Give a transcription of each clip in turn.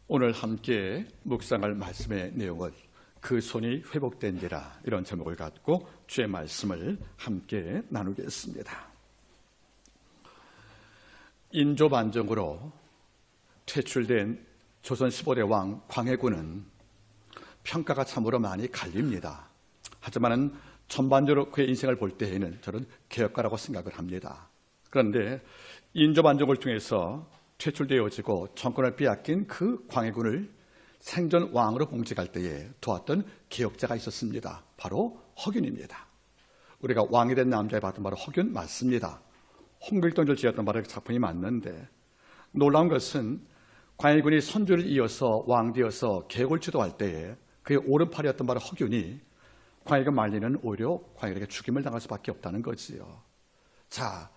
오늘 함께 묵상할 말씀의 내용은 그 손이 회복된지라 이런 제목을 갖고 주의 말씀을 함께 나누겠습니다. 인조반정으로 퇴출된 조선 15대 왕 광해군은 평가가 참으로 많이 갈립니다. 하지만 전반적으로 그의 인생을 볼 때에는 저는 개혁가라고 생각을 합니다. 그런데 인조반정을 통해서 퇴출되어지고 정권을 빼앗긴 그 광해군을 생전 왕으로 봉직할 때에 도왔던 개혁자가 있었습니다. 바로 허균입니다. 우리가 왕이 된 남자에 봤던 바로 허균 맞습니다. 홍길동을 지었던 바로 그 작품이 맞는데, 놀라운 것은 광해군이 선조를 이어서 왕되어서 개혁을 주도할 때에 그의 오른팔이었던 바로 허균이 광해군 말리는 오히려 광해군에게 죽임을 당할 수밖에 없다는 거지요. 자,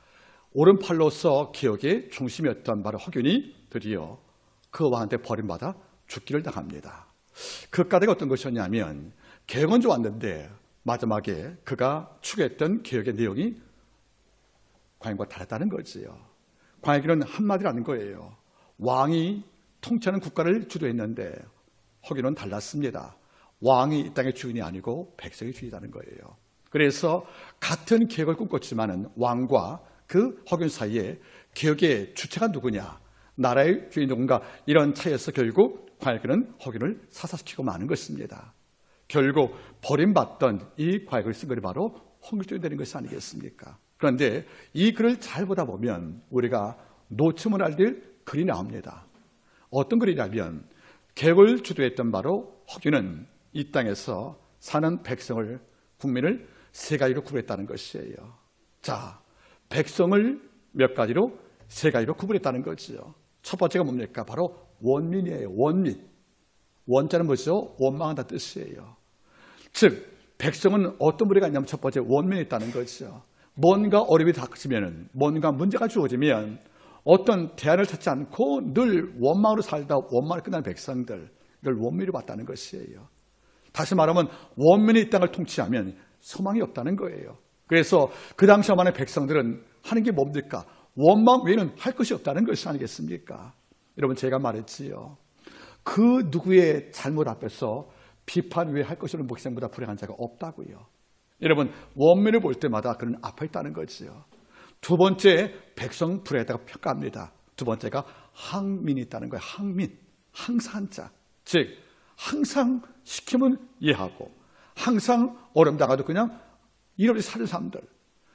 오른팔로서 개혁의 중심이었던 바로 허균이 드디어 그 왕한테 버림받아 죽기를 당합니다. 그 까닭이 어떤 것이었냐면, 개혁은 좋았는데 마지막에 그가 추구했던 개혁의 내용이 광해군과 다르다는 거지요. 광해군은 한마디라는 거예요. 왕이 통치하는 국가를 주도했는데 허균은 달랐습니다. 왕이 이 땅의 주인이 아니고 백성의 주인이라는 거예요. 그래서 같은 개혁을 꿈꿨지만은 왕과 그 허균 사이에 개혁의 주체가 누구냐, 나라의 주인이 누군가, 이런 차이에서 결국 광해군은 허균을 사사시키고 마는 것입니다. 결국 버림받던 이 광해군을 쓴 글이 바로 홍길동이 되는 것이 아니겠습니까? 그런데 이 글을 잘 보다 보면 우리가 놓치면 안 될 글이 나옵니다. 어떤 글이냐면, 개혁을 주도했던 바로 허균은 이 땅에서 사는 백성을, 국민을 세 가지로 구분했다는 것이에요. 자, 백성을 몇 가지로? 세 가지로 구분했다는 거지요. 첫 번째가 뭡니까? 바로 원민이에요. 원민. 원자는 뭐죠? 원망한다 뜻이에요. 즉, 백성은 어떤 무리가 있냐면 첫 번째 원민이 있다는 거죠. 뭔가 어려움이 닥치면, 뭔가 문제가 주어지면 어떤 대안을 찾지 않고 늘 원망으로 살다 원망을 끝난 백성들, 이걸 원민으로 봤다는 것이에요. 다시 말하면 원민이 이 땅을 통치하면 소망이 없다는 거예요. 그래서 그 당시 만의 백성들은 하는 게 뭡니까? 원망 외에는 할 것이 없다는 것이 아니겠습니까? 여러분, 제가 말했지요. 그 누구의 잘못 앞에서 비판 외에 할 것이 없는 백성보다 불행한 자가 없다고요. 여러분, 원민을 볼 때마다 그는 아파 있다는 거지요. 두 번째, 백성 불행하다고 평가합니다. 두 번째가 항민이 있다는 거예요. 항민, 항상 자. 즉, 항상 시키면 이해하고 항상 어려움 당하도 그냥 이렇게 사는 사람들.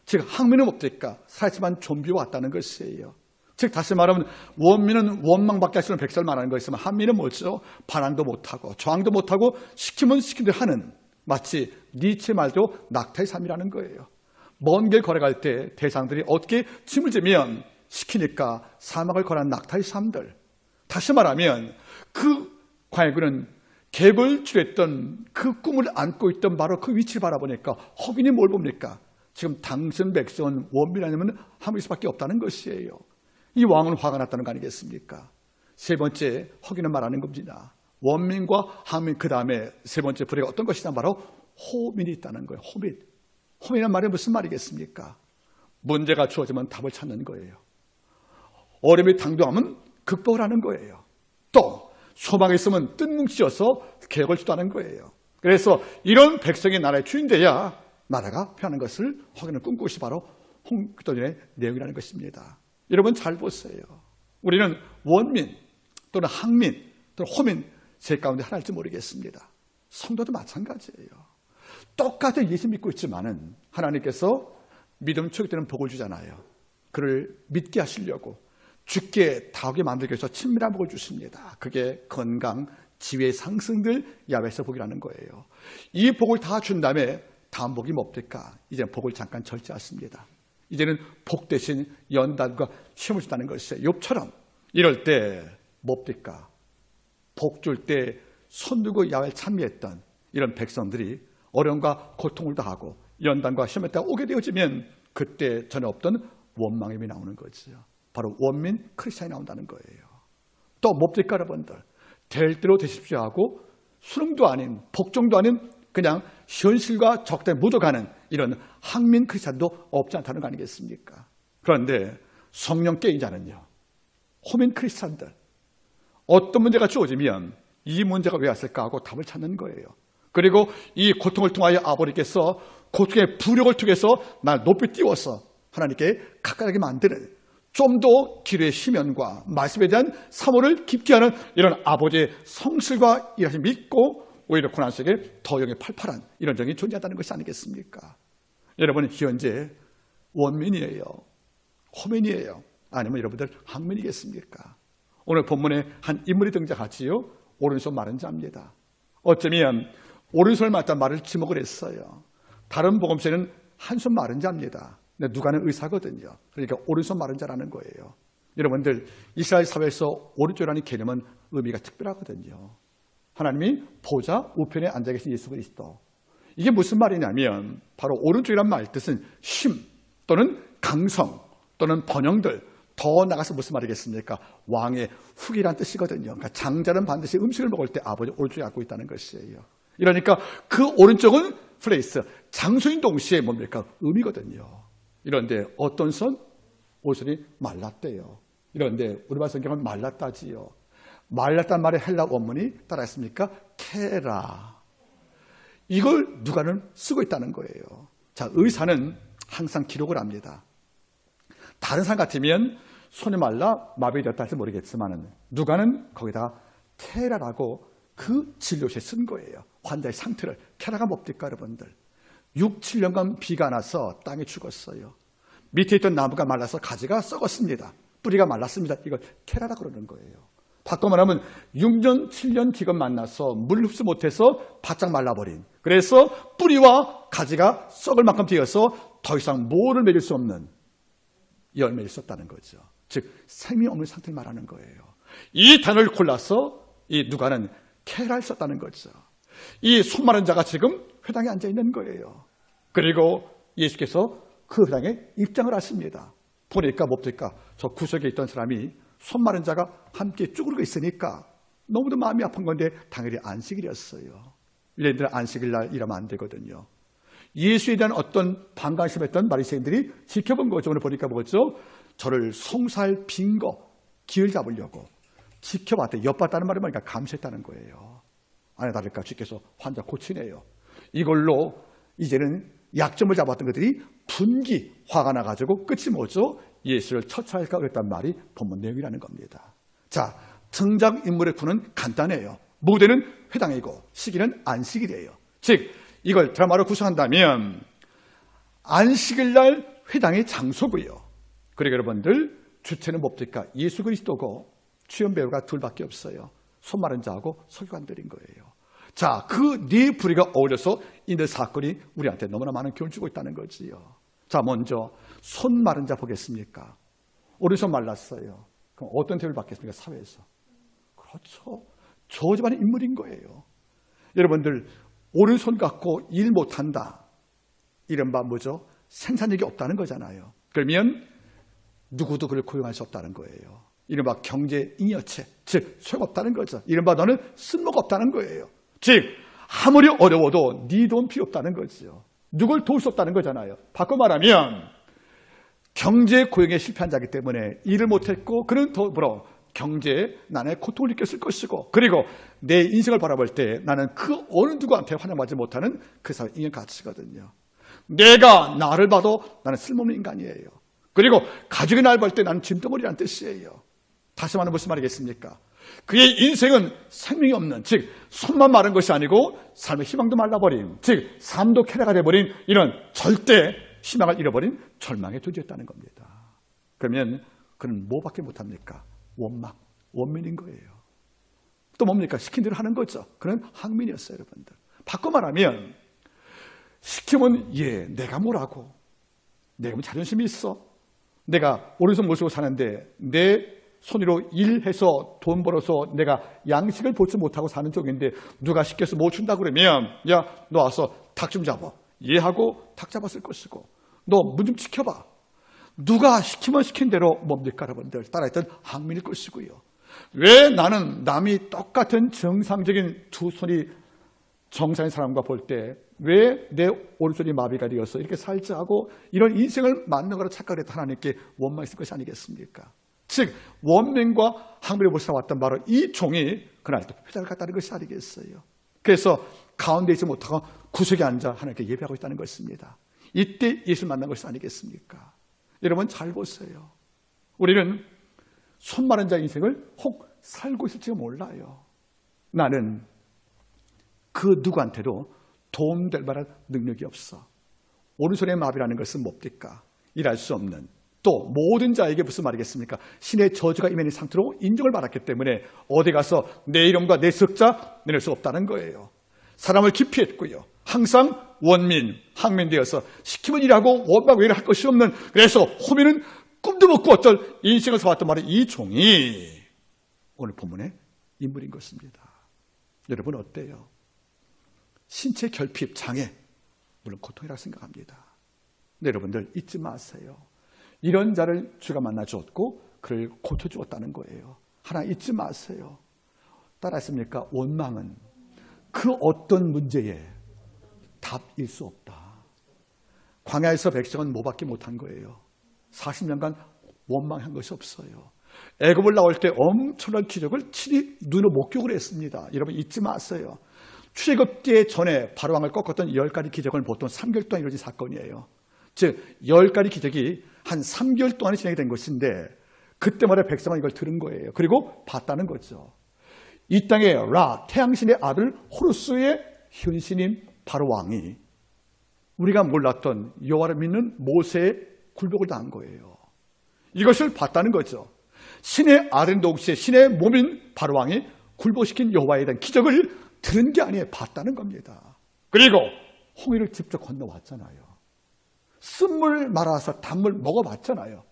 즉, 항민은 뭡니까? 살지만 좀비와 같다는 것이에요. 즉, 다시 말하면 원민은 원망밖에 할 수 없는 백성을 말하는 것이지만 항민은 뭐죠? 반항도 못하고 저항도 못하고 시키면 시킨 대로 하는, 마치 니체 말도 낙타의 삶이라는 거예요. 먼 길 걸어갈 때 대상들이 어떻게 짐을 지면 시키니까 사막을 걸어간 낙타의 삶들. 다시 말하면 그 광해군은 개혁을 주도했던 그 꿈을 안고 있던 바로 그 위치를 바라보니까 허균이 뭘 봅니까? 지금 당신 백성은 원민 아니면 함일 수밖에 없다는 것이에요. 이 왕은 화가 났다는 거 아니겠습니까? 세 번째, 허균은 말하는 겁니다. 원민과 항민, 그 다음에 세 번째 불의가 어떤 것이냐, 바로 호민이 있다는 거예요. 호민. 호민이란 말이 무슨 말이겠습니까? 문제가 주어지면 답을 찾는 거예요. 어려움이 당도하면 극복을 하는 거예요. 또 소망이 있으면 뜬뭉치어서 개혁을 주도하는 거예요. 그래서 이런 백성이 나라의 주인 돼야 나라가 편한 것을 허균은 꿈꾸는 것이 바로 홍길동의 내용이라는 것입니다. 여러분, 잘 보세요. 우리는 원민 또는 항민 또는 호민 세 가운데 하나일지 모르겠습니다. 성도도 마찬가지예요. 똑같은 예수 믿고 있지만은 하나님께서 믿음 초기되는 복을 주잖아요. 그를 믿게 하시려고 죽게 다하게 만들기 위해서 친밀한 복을 주십니다. 그게 건강, 지혜 상승들 야외에서 복이라는 거예요. 이 복을 다 준 다음에 다음 복이 뭡니까? 이제는 복을 잠깐 절제하십니다. 이제는 복 대신 연단과 시험을 준다는 것이에요. 욥처럼 이럴 때 뭡니까? 복 줄 때 손 들고 야외를 찬미했던 이런 백성들이 어려움과 고통을 다하고 연단과 시험에 따라 오게 되어지면 그때 전에 없던 원망임이 나오는 거지요. 바로 원민 크리스찬이 나온다는 거예요. 또 뭡니까, 여러분들? 될 대로 되십시오 하고 수능도 아닌 복종도 아닌 그냥 현실과 적당히 묻어가는 이런 항민 크리스찬도 없지 않다는 거 아니겠습니까? 그런데 성령 깨인 자는요, 호민 크리스찬들, 어떤 문제가 주어지면 이 문제가 왜 왔을까 하고 답을 찾는 거예요. 그리고 이 고통을 통하여 아버지께서 고통의 부력을 통해서 날 높이 띄워서 하나님께 가까이 만드는, 좀 더 기도의 심연과 말씀에 대한 사모를 깊게 하는 이런 아버지의 성실과 일하심 믿고 오히려 고난 속에 더 영의 팔팔한 이런 정이 존재한다는 것이 아니겠습니까? 여러분 현재 원민이에요? 호민이에요? 아니면 여러분들 학민이겠습니까? 오늘 본문에 한 인물이 등장하지요. 오른손 마른 자입니다. 어쩌면 오른손을 맞다 말을 지목을 했어요. 다른 복음서에는 한손 마른 자입니다. 누가는 의사거든요. 그러니까 오른손 마른 자라는 거예요. 여러분들 이스라엘 사회에서 오른쪽이라는 개념은 의미가 특별하거든요. 하나님이 보좌 우편에 앉아 계신 예수 그리스도. 이게 무슨 말이냐면 바로 오른쪽이란 말 뜻은 힘 또는 강성 또는 번영들, 더 나가서 무슨 말이겠습니까? 왕의 후기란 뜻이거든요. 그러니까 장자는 반드시 음식을 먹을 때 아버지 오른쪽에 앉고 있다는 것이에요. 이러니까 그 오른쪽은 플레이스, 장소인 동시에 뭡니까? 의미거든요. 이런데 어떤 손? 오른손이 말랐대요. 이런데 우리말 성경은 말랐다지요. 말랐단 말의 헬라 원문이 따라 했습니까? 케라. 이걸 누가는 쓰고 있다는 거예요. 자, 의사는 항상 기록을 합니다. 다른 사람 같으면 손이 말라 마비되었다 할지 모르겠지만 누가는 거기다가 케라라고 그 진료시에 쓴 거예요. 환자의 상태를. 케라가 뭡니까 여러분들? 6, 7년간 비가 나서 땅이 죽었어요. 밑에 있던 나무가 말라서 가지가 썩었습니다. 뿌리가 말랐습니다. 이걸 케라라 그러는 거예요. 바꿔 말하면 6년, 7년 기근 만나서 물 흡수 못해서 바짝 말라버린, 그래서 뿌리와 가지가 썩을 만큼 되어서 더 이상 모를 맺을 수 없는 열매를 썼다는 거죠. 즉 생명 없는 상태를 말하는 거예요. 이 단어를 골라서 이 누가는 케라를 썼다는 거죠. 이 손 마른 자가 지금 회당에 앉아 있는 거예요. 그리고 예수께서 그 회당에 입장을 하십니다. 보니까 뭡니까? 저 구석에 있던 사람이 손 마른 자가 함께 쭈그리고 있으니까 너무도 마음이 아픈 건데 당일이 안식일이었어요. 얘네들 안식일 날 일하면 안 되거든요. 예수에 대한 어떤 반감심했던 바리새인들이 지켜본 거죠. 오늘 보니까 뭐죠? 저를 송사할 빈거 기회를 잡으려고 지켜봤대. 엿봤다는 말이 뭐니까 감시했다는 거예요. 아니 다를까 주께서 환자 고치네요. 이걸로 이제는 약점을 잡았던 것들이 분기, 화가 나가지고 끝이 뭐죠? 예수를 처치할까 그랬단 말이 본문 내용이라는 겁니다. 자, 등장인물의 구는 간단해요. 무대는 회당이고 시기는 안식일이에요. 즉 이걸 드라마로 구성한다면 안식일 날 회당의 장소고요. 그리고 여러분들 주체는 뭡니까? 예수 그리스도고 주연 배우가 둘밖에 없어요. 손 마른 자하고 서기관들인 거예요. 자, 그 네 부류가 어울려서 있는 사건이 우리한테 너무나 많은 교훈을 주고 있다는 거지요. 자, 먼저 손 마른 자 보겠습니까? 오른손 말랐어요. 그럼 어떤 대우를 받겠습니까? 사회에서. 그렇죠. 저 집안의 인물인 거예요. 여러분들 오른손 갖고 일 못한다. 이른바 뭐죠? 생산력이 없다는 거잖아요. 그러면 누구도 그를 고용할 수 없다는 거예요. 이른바 경제 잉여체, 즉 소용없다는 거죠. 이른바 너는 쓸모가 없다는 거예요. 즉 아무리 어려워도 네 돈 필요 없다는 거죠. 누굴 도울 수 없다는 거잖아요. 바꿔 말하면 경제 고용에 실패한 자이기 때문에 일을 못했고 그는 더불어 경제에 나의 고통을 느꼈을 것이고, 그리고 내 인생을 바라볼 때 나는 그 어느 누구한테 환영받지 못하는 그 사회 인연 가치거든요. 내가 나를 봐도 나는 쓸모없는 인간이에요. 그리고 가족이 나를 볼 때 나는 짐덩어리라는 뜻이에요. 다시 말하면 무슨 말이겠습니까? 그의 인생은 생명이 없는, 즉 손만 마른 것이 아니고 삶의 희망도 말라버린, 즉 삶도 캐라가 돼버린 이런 절대 희망을 잃어버린 절망에 존재했다는 겁니다. 그러면 그는 뭐밖에 못합니까? 원민인 거예요. 또 뭡니까? 시킨 대로 하는 거죠. 그는 항민이었어요, 여러분들. 바꿔 말하면 시키면 내가 뭐라고? 내가 뭐 자존심이 있어? 내가 오른손 모시고 사는데 내 손으로 일해서 돈 벌어서 내가 양식을 보지 못하고 사는 쪽인데 누가 시켜서 뭐 준다 그러면 야, 너 와서 닭 좀 잡아. 얘하고 닭 잡았을 것이고 너 문 좀 지켜봐. 누가 시키면 시킨 대로 뭡니까 여러분들? 따라했던 항민일 것이고요. 왜 나는 남이 똑같은 정상적인 두 손이 정상인 사람과 볼 때 왜 내 오른손이 마비가 되어서 이렇게 살지 하고 이런 인생을 맞는 거로 착각을 했다 하나님께 원망했을 것이 아니겠습니까? 즉 원민과 항민의 모습에 왔던 바로 이 종이 그날도 표적을 갖다는 것이 아니겠어요. 그래서 가운데 있지 못하고 구석에 앉아 하나님께 예배하고 있다는 것입니다. 이때 예수를 만난 것이 아니겠습니까? 여러분 잘 보세요. 우리는 손 마른 자의 인생을 혹 살고 있을지 몰라요. 나는 그 누구한테도 도움될 만한 능력이 없어. 오른손의 마비라는 것은 뭡니까? 일할 수 없는, 또 모든 자에게 무슨 말이겠습니까? 신의 저주가 임한 상태로 인정을 받았기 때문에 어디 가서 내 이름과 내 석자 내낼 수 없다는 거예요. 사람을 기피했고요. 항상 원민, 항민 되어서 시키면 일하고 원망 외에는 할 것이 없는, 그래서 호미는 꿈도 못 꾸었던 인생을 살았던 말은 이 종이 오늘 본문의 인물인 것입니다. 여러분 어때요? 신체 결핍, 장애, 물론 고통이라고 생각합니다. 근데 여러분들 잊지 마세요. 이런 자를 주가 만나 주었고 그를 고쳐주었다는 거예요. 하나 잊지 마세요. 따라했습니까? 원망은 그 어떤 문제에 답일 수 없다. 광야에서 백성은 뭐밖에 못한 거예요. 40년간 원망한 것이 없어요. 애굽을 나올 때 엄청난 기적을 친히 눈으로 목격을 했습니다. 여러분 잊지 마세요. 출애굽기 전에 바로왕을 꺾었던 10가지 기적은 보통 3개월 동안 이루어진 사건이에요. 즉 10가지 기적이 한 3개월 동안에 진행이 된 것인데 그때마다 백성은 이걸 들은 거예요. 그리고 봤다는 거죠. 이 땅에 라, 태양신의 아들 호루스의 현신인 바로왕이 우리가 몰랐던 여호와를 믿는 모세의 굴복을 당한 거예요. 이것을 봤다는 거죠. 신의 아들 동시에 신의 몸인 바로왕이 굴복시킨 여호와에 대한 기적을 들은 게 아니에요. 봤다는 겁니다. 그리고 홍해를 직접 건너왔잖아요. 쓴물 말아서 단물 먹어봤잖아요.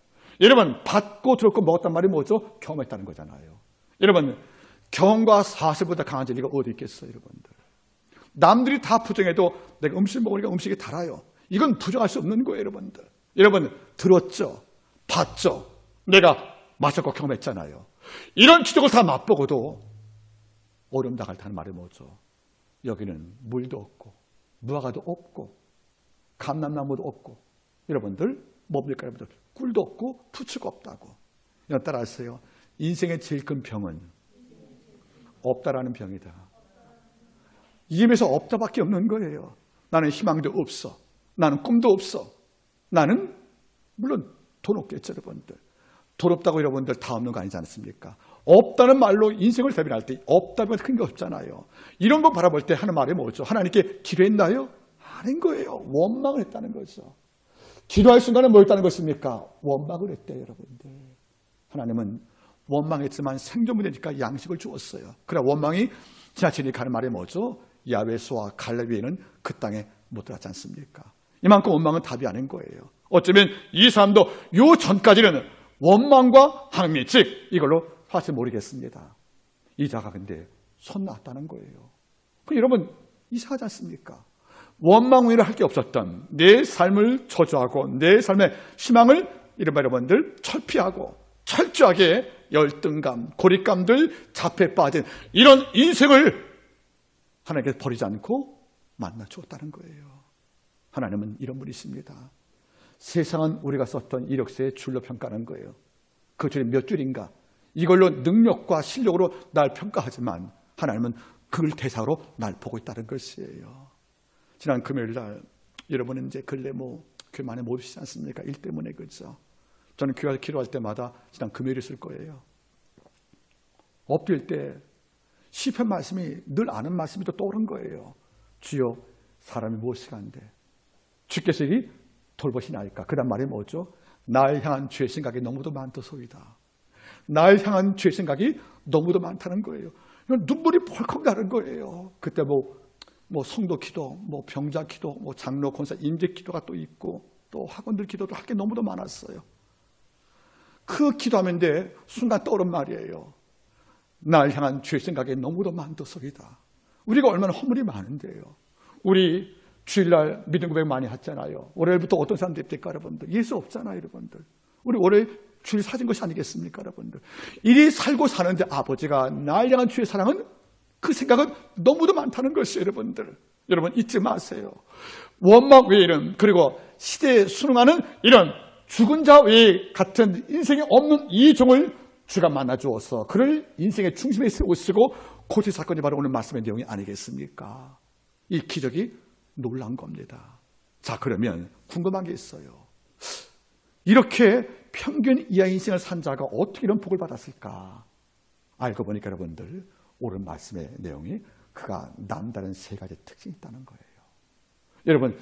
여러분 받고 들었고 먹었단 말이 뭐죠? 경험했다는 거잖아요. 여러분 경험과 사실보다 강한 진리가 어디 있겠어요, 여러분들? 남들이 다 부정해도 내가 음식 먹으니까 음식이 달아요. 이건 부정할 수 없는 거예요, 여러분들. 여러분 들었죠? 봤죠? 내가 마셨고 경험했잖아요. 이런 기적을 다 맛보고도 어려움 당할 때는 말이 뭐죠? 여기는 물도 없고 무화과도 없고 감람나무도 없고 여러분들 뭡니까 여러분들? 꿀도 없고 부추가 없다고. 여러분 따라하세요. 인생의 제일 큰 병은 없다라는 병이다. 입에서 없다밖에 없는 거예요. 나는 희망도 없어. 나는 꿈도 없어. 나는 물론 돈 없겠죠 여러분들. 돈 없다고 여러분들 다 없는 거 아니지 않습니까? 없다는 말로 인생을 대변할 때 없다면 큰 게 없잖아요. 이런 거 바라볼 때 하는 말이 뭐죠? 하나님께 기도했나요? 아닌 거예요. 원망을 했다는 거죠. 기도할 순간에 뭐 했다는 것입니까? 원망을 했대요, 여러분들. 하나님은 원망했지만 생존이 되니까 양식을 주었어요. 그래 원망이 지나치니까 하는 말이 뭐죠? 야베스와 갈렙 외에는 그 땅에 못 들어갔지 않습니까? 이만큼 원망은 답이 아닌 거예요. 어쩌면 이 사람도 요 전까지는 원망과 항미, 즉 이걸로 사실 모르겠습니다. 이 자가 근데 손 놨다는 거예요. 그럼 여러분 이상하지 않습니까? 원망 외에는 할 게 없었던 내 삶을 저주하고 내 삶의 희망을 이른바 여러분들 철피하고 철저하게 열등감, 고립감들 잡혀 빠진 이런 인생을 하나님께서 버리지 않고 만나 주었다는 거예요. 하나님은 이런 분이십니다. 세상은 우리가 썼던 이력서의 줄로 평가하는 거예요. 그 줄이 몇 줄인가? 이걸로 능력과 실력으로 날 평가하지만 하나님은 그걸 대상으로 날 보고 있다는 것이에요. 지난 금요일 날 여러분은 이제 근래 교회 많이 못 오시지 않습니까? 일 때문에 그렇죠. 저는 교회 기도할 때마다 지난 금요일에 쓸 거예요. 엎드릴 때 시편 말씀이 늘 아는 말씀이 또 떠오른 거예요. 주여 사람이 무엇이 간데 주께서 이 돌보시나이까. 그 다음 말이 뭐죠? 날 향한 죄의 생각이 너무도 많도소이다. 날 향한 죄의 생각이 너무도 많다는 거예요. 눈물이 벌컥 나는 거예요. 그때 성도 기도, 병자 기도, 장로, 권사, 임재 기도가 또 있고 또 학원들 기도도 할 게 너무도 많았어요. 그 기도하면 돼 순간 떠오른 말이에요. 날 향한 죄의 생각이 너무도 많도소이다. 우리가 얼마나 허물이 많은데요. 우리 주일날 믿음 고백 많이 했잖아요. 월요일부터 어떤 사람들이 있을까 여러분들? 예수 없잖아요 여러분들. 우리 월요일 주일 사진 것이 아니겠습니까 여러분들? 이리 살고 사는데 아버지가 날 향한 주의 사랑은 그 생각은 너무도 많다는 것이에요 여러분들. 여러분 잊지 마세요. 원망 외에는 그리고 시대에 순응하는 이런 죽은 자 외에 같은 인생에 없는 이 종을 주가 만나 주어서 그를 인생의 중심에 세우시고 고치 사건이 바로 오늘 말씀의 내용이 아니겠습니까? 이 기적이 놀라운 겁니다. 자, 그러면 궁금한 게 있어요. 이렇게 평균 이하의 인생을 산 자가 어떻게 이런 복을 받았을까? 알고 보니까 여러분들 오늘 말씀의 내용이 그가 남다른 세 가지 특징이 있다는 거예요. 여러분,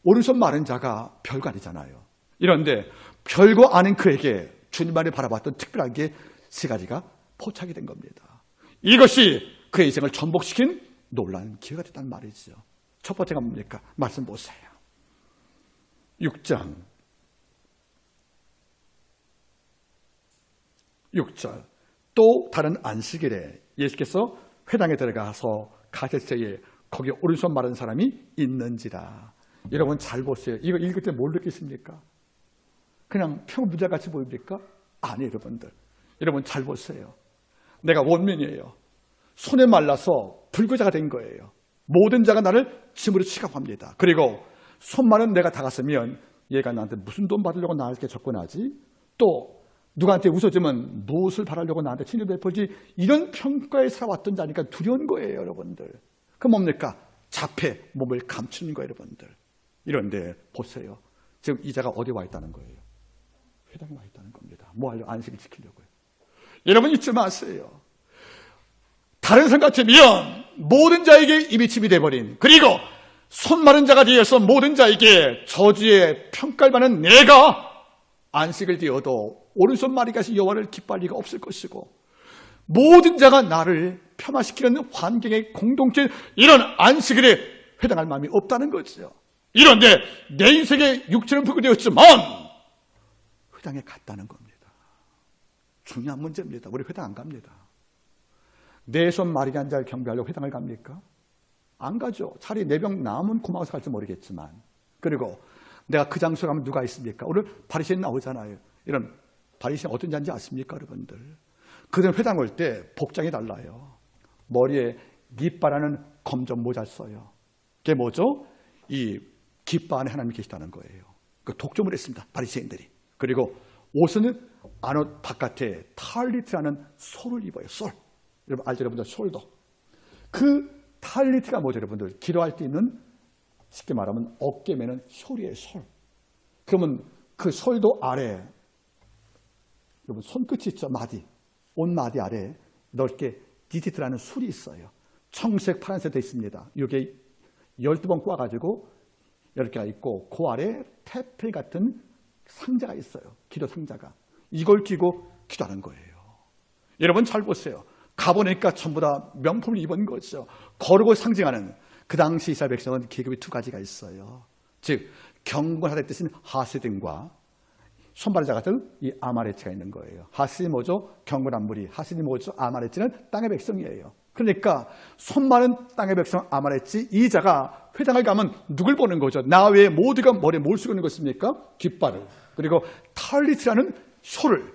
오른손 마른 자가 별거 아니잖아요. 이런데 별거 아닌 그에게 주님만이 바라봤던 특별한 게 세 가지가 포착이 된 겁니다. 이것이 그의 인생을 전복시킨 놀라운 기회가 됐단 말이죠. 첫 번째가 뭡니까? 말씀 보세요. 6장 6절 또 다른 안식일에 예수께서 회당에 들어가서 가실 때에 거기 오른손 마른 사람이 있는지라. 여러분 잘 보세요. 이거 읽을 때 뭘 느끼십니까? 그냥 평부자같이 보입니까? 아니에요, 여러분들. 여러분 잘 보세요. 내가 원민이에요. 손에 말라서 불구자가 된 거예요. 모든 자가 나를 짐으로 취급합니다. 그리고 손 마른 내가 다갔으면 얘가 나한테 무슨 돈 받으려고 나한테 접근하지? 또 누구한테 웃어주면 무엇을 바라려고 나한테 친절 베풀지? 이런 평가에 살아왔던 자니까 두려운 거예요, 여러분들. 그럼 뭡니까? 자폐, 몸을 감추는 거예요, 여러분들. 이런데 보세요. 지금 이 자가 어디 와 있다는 거예요? 회당에 와 있다는 겁니다. 뭐 하려고? 안식을 지키려고요. 여러분 잊지 마세요. 다른 사람 같으면 모든 자에게 입이 침이 돼버린, 그리고 손 마른 자가 되어서 모든 자에게 저주의 평가를 받는 내가 안식을 되어도 오른손 마리가시 여호와를 기뻐할 리가 없을 것이고, 모든 자가 나를 폄하시키는 환경의 공동체, 이런 안식일에 해당할 마음이 없다는 거죠. 이런데 내 인생의 육체는 불구되었지만 회당에 갔다는 겁니다. 중요한 문제입니다. 우리 회당 안 갑니다. 내 손 마리게 한 자를 경배하려고 회당을 갑니까? 안 가죠. 차라리 내 병 남은 고마워서 갈지 모르겠지만. 그리고 내가 그 장소에 가면 누가 있습니까? 오늘 바리새인 나오잖아요. 이런 바리새인 어떤 자인지 아십니까, 여러분들? 그들은 회당 올 때 복장이 달라요. 머리에 깃바라는 검정 모자를 써요. 그게 뭐죠? 이 깃바 안에 하나님이 계시다는 거예요. 그 독점을 했습니다, 바리새인들이. 그리고 옷은 안옷 바깥에 탈리트라는 솔을 입어요. 솔. 여러분 알죠, 여러분들? 솔도. 그 탈리트가 뭐죠, 여러분들? 기도할 때 있는, 쉽게 말하면 어깨 매는 솔이에요, 솔. 그러면 그 솔도 아래, 여러분 손끝이 있죠, 마디. 옷 마디 아래 넓게 디지트라는 술이 있어요. 청색, 파란색 되어 있습니다. 이게 12번 꼬아가지고 이렇게 있고, 그 아래 태필 같은 상자가 있어요. 기도 상자가. 이걸 끼고 기도하는 거예요. 여러분 잘 보세요. 가보니까 전부 다 명품을 입은 거죠. 거룩을 상징하는, 그 당시 이스라엘 백성은 계급이 두 가지가 있어요. 즉 경건하다는 뜻인 하시딘과 손바르자 같은 이 아마레치가 있는 거예요. 하시딘이 뭐죠? 경건한 무리. 하시딘이 뭐죠? 아마레치는 땅의 백성이에요. 그러니까 손 마른 땅의 백성 아마레치, 이 자가 회당을 가면 누굴 보는 거죠? 나 외에 모두가 머리에 뭘 쓰고 있는 것입니까? 깃발을. 그리고 탈리트라는 소를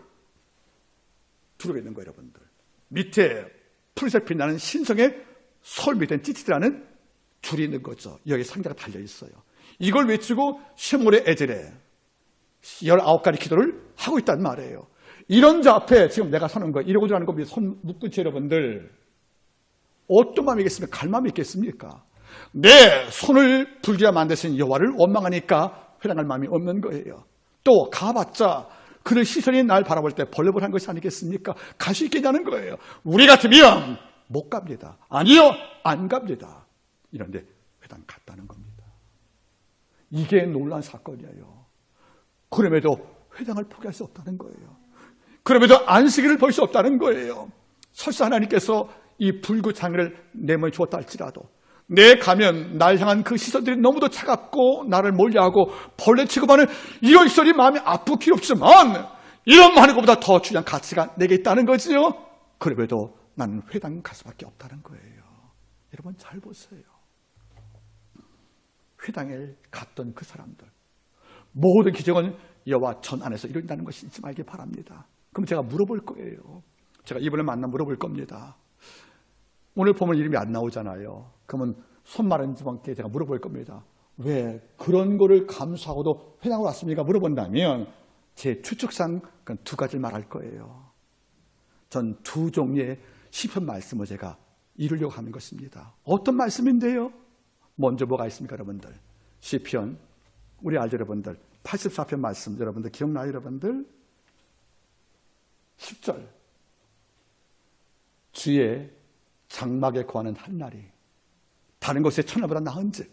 두르고 있는 거예요, 여러분들. 밑에 푸르색 빛나는 신성의 솔 밑에 찌찌라는 줄이 있는 거죠. 여기 상자가 달려 있어요. 이걸 외치고 쉐몰의 에젤에 19가지 기도를 하고 있단 말이에요. 이런 자 앞에 지금 내가 서는 거예요. 이러고자 하는 겁니다. 손 묶은 채 여러분들. 어떤 마음이겠습니까? 갈 마음이 있겠습니까? 내 손을 불기라 만드신 여호와를 원망하니까 회당할 마음이 없는 거예요. 또 가봤자 그의 시선이 날 바라볼 때 벌레벌한 것이 아니겠습니까? 갈 수 있겠냐는 거예요. 우리 같으면 못 갑니다. 아니요, 안 갑니다. 이런데 회당 갔다는 겁니다. 이게 놀라운 사건이에요. 그럼에도 회당을 포기할 수 없다는 거예요. 그럼에도 안식일을 벌 수 없다는 거예요. 설사 하나님께서 이 불구장애를 내모에 주었다 할지라도, 내 가면 날 향한 그 시선들이 너무도 차갑고 나를 몰려하고 벌레 취급하는 이런 시선이 마음이 아프기 없지만, 이런 많은 것보다 더 중요한 가치가 내게 있다는 거지요. 그럼에도 나는 회당 갈 수밖에 없다는 거예요. 여러분 잘 보세요. 회당에 갔던 그 사람들, 모든 기적은 여호와 전 안에서 이룬다는 것이 잊지 말기 바랍니다. 그럼 제가 물어볼 거예요. 제가 이분을 만나 물어볼 겁니다. 오늘 보면 이름이 안 나오잖아요. 그러면 손 마른 분께 제가 물어볼 겁니다. 왜 그런 거를 감수하고도 회당으로 왔습니까? 물어본다면 제 추측상 두 가지를 말할 거예요. 전 두 종류의 시편 말씀을 제가 이루려고 하는 것입니다. 어떤 말씀인데요? 먼저 뭐가 있습니까, 여러분들? 시편, 우리 알죠, 여러분들? 84편 말씀, 여러분들 기억나요, 여러분들? 10절. 주의 장막에 거하는 한날이 다른 곳에 천하보다 나은즉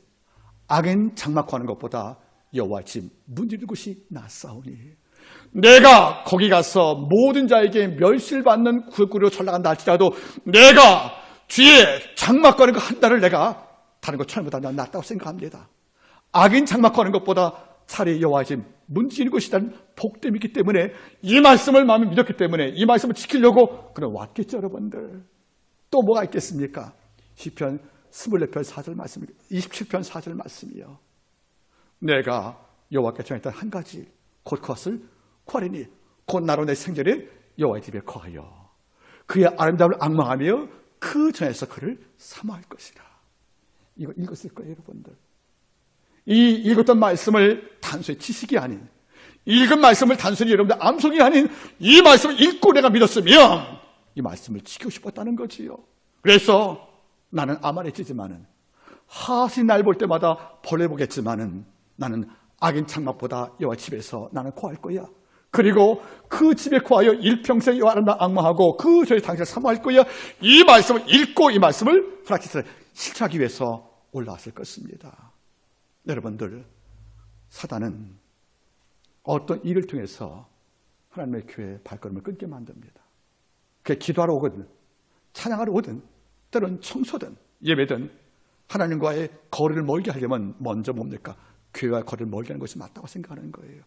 악인 장막 거하는 것보다 여호와 집 문지르는 곳이 낫사오니 내가 거기 가서 모든 자에게 멸시를 받는 구역구리로 전락한다 할지라도 내가 주의 장막 거하는 그 한날을 내가 다른 것 천하보다 낫다고 생각합니다. 악인 장막 거하는 것보다 차라리 여호와 집 문지르는 곳이라는 복됨이 있기 때문에 이 말씀을 마음에 믿었기 때문에 이 말씀을 지키려고 그래 왔겠죠, 여러분들. 또 뭐가 있겠습니까? 시편 24편 4절 말씀, 27편 4절 말씀이요. 내가 여호와께 정했던 한 가지 곧 그것을 구하리니 곧 나로 내 생전에 여호와의 집에 거하여 그의 아름다움을 앙망하며 그 전에서 그를 사모할 것이라. 이거 읽었을 거예요, 여러분들. 이 읽었던 말씀을 단순히 지식이 아닌, 읽은 말씀을 단순히 여러분들 암송이 아닌 이 말씀을 읽고 내가 믿었으면 이 말씀을 지키고 싶었다는 거지요. 그래서 나는 아말해지지만은 하시 날 볼 때마다 벌레 보겠지만은 나는 악인 장막보다 여호와 집에서 나는 거할 거야. 그리고 그 집에 거하여 일평생 여호와 아름다움 앙망하고 그 저의 당신을 사모할 거야. 이 말씀을 읽고 이 말씀을 프락티스를 실천하기 위해서 올라왔을 것입니다. 여러분들, 사단은 어떤 일을 통해서 하나님의 교회의 발걸음을 끊게 만듭니다. 그게 기도하러 오거든, 찬양하러 오든, 때로는 청소든, 예배든 하나님과의 거리를 멀게 하려면 먼저 뭡니까? 교회와 거리를 멀게 하는 것이 맞다고 생각하는 거예요.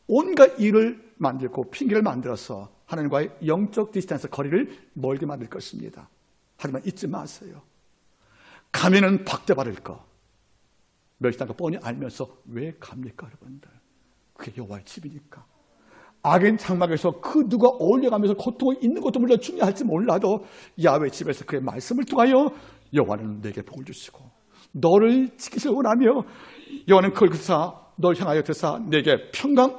온갖 일을 만들고 핑계를 만들어서 하나님과의 영적 디스턴스 거리를 멀게 만들 것입니다. 하지만 잊지 마세요. 가면은 박대받을 거, 멸시당한 거 뻔히 알면서 왜 갑니까, 여러분들? 그게 여호와의 집이니까. 악인 장막에서 그 누가 어울려가면서 고통을 잊는 것도 물론 중요할지 몰라도 야훼 집에서 그의 말씀을 통하여 여호와는 내게 복을 주시고 너를 지키시길 원하며 여호와는 그걸 그사 널 향하여 드사 내게 평강을